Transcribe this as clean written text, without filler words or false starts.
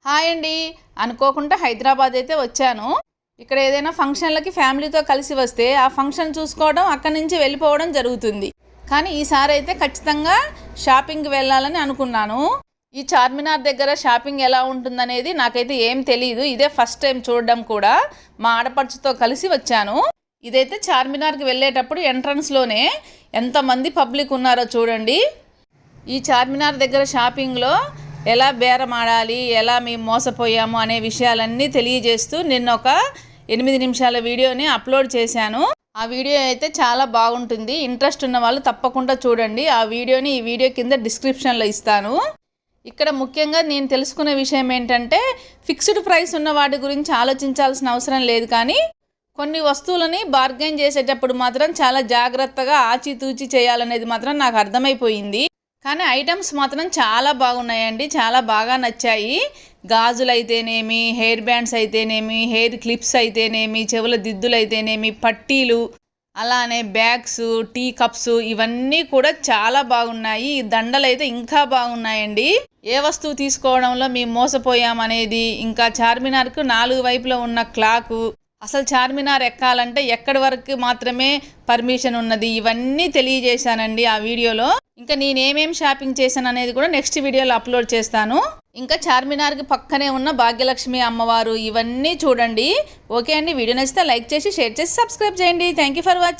Hi అండి, అనుకోకుండా హైదరాబాద్ అయితే వచ్చాను. ఇక్కడ ఏదైనా ఫంక్షన్లకి ఫ్యామిలీతో కలిసి వస్తే ఆ ఫంక్షన్ చూసుకోవడం, అక్కడి నుంచి వెళ్ళిపోవడం జరుగుతుంది. కానీ ఈసారి అయితే ఖచ్చితంగా షాపింగ్కి వెళ్ళాలని అనుకున్నాను. ఈ చార్మినార్ దగ్గర షాపింగ్ ఎలా ఉంటుందనేది నాకైతే ఏం తెలియదు. ఇదే ఫస్ట్ టైం చూడడం కూడా. మా ఆడపడుచుతో కలిసి వచ్చాను. ఇదైతే చార్మినార్కి వెళ్ళేటప్పుడు ఎంట్రన్స్లోనే ఎంతమంది పబ్లిక్ ఉన్నారో చూడండి. ఈ చార్మినార్ దగ్గర షాపింగ్లో ఎలా బేరం ఆడాలి, ఎలా మేము మోసపోయాము అనే విషయాలన్నీ తెలియజేస్తూ నిన్న ఒక 8 నిమిషాల వీడియోని అప్లోడ్ చేశాను. ఆ వీడియో అయితే చాలా బాగుంటుంది. ఇంట్రెస్ట్ ఉన్న వాళ్ళు తప్పకుండా చూడండి. ఆ వీడియోని ఈ వీడియో కింద డిస్క్రిప్షన్లో ఇస్తాను. ఇక్కడ ముఖ్యంగా నేను తెలుసుకునే విషయం ఏంటంటే, ఫిక్స్డ్ ప్రైస్ ఉన్న వాటి గురించి ఆలోచించాల్సిన అవసరం లేదు. కానీ కొన్ని వస్తువులని బార్గెన్ చేసేటప్పుడు మాత్రం చాలా జాగ్రత్తగా ఆచితూచి చేయాలనేది మాత్రం నాకు అర్థమైపోయింది. కానీ ఐటమ్స్ మాత్రం చాలా బాగున్నాయండి, చాలా బాగా నచ్చాయి. గాజులు అయితేనేమి, హెయిర్ బ్యాండ్స్ అయితేనేమి, హెయిర్ క్లిప్స్ అయితేనేమి, చెవుల దిద్దులు అయితేనేమి, పట్టీలు, అలానే బ్యాగ్స్, టీ కప్స్, ఇవన్నీ కూడా చాలా బాగున్నాయి. ఈ దండలు అయితే ఇంకా బాగున్నాయండి. ఏ వస్తువు తీసుకోవడంలో మేము మోసపోయామనేది, ఇంకా చార్మినార్కు 4 వైపులో ఉన్న క్లాకు, అసలు చార్మినార్ ఎక్కాలంటే ఎక్కడి వరకు మాత్రమే పర్మిషన్ ఉన్నది, ఇవన్నీ తెలియజేశానండి ఆ వీడియోలో. ఇంకా నేనేమేం షాపింగ్ చేశాను అనేది కూడా నెక్స్ట్ వీడియోలో అప్లోడ్ చేస్తాను. ఇంకా చార్మినార్కి పక్కనే ఉన్న భాగ్యలక్ష్మి అమ్మవారు, ఇవన్నీ చూడండి. ఓకే అండి, వీడియో నచ్చితే లైక్ చేసి, షేర్ చేసి, సబ్స్క్రైబ్ చేయండి. Thank you for watching.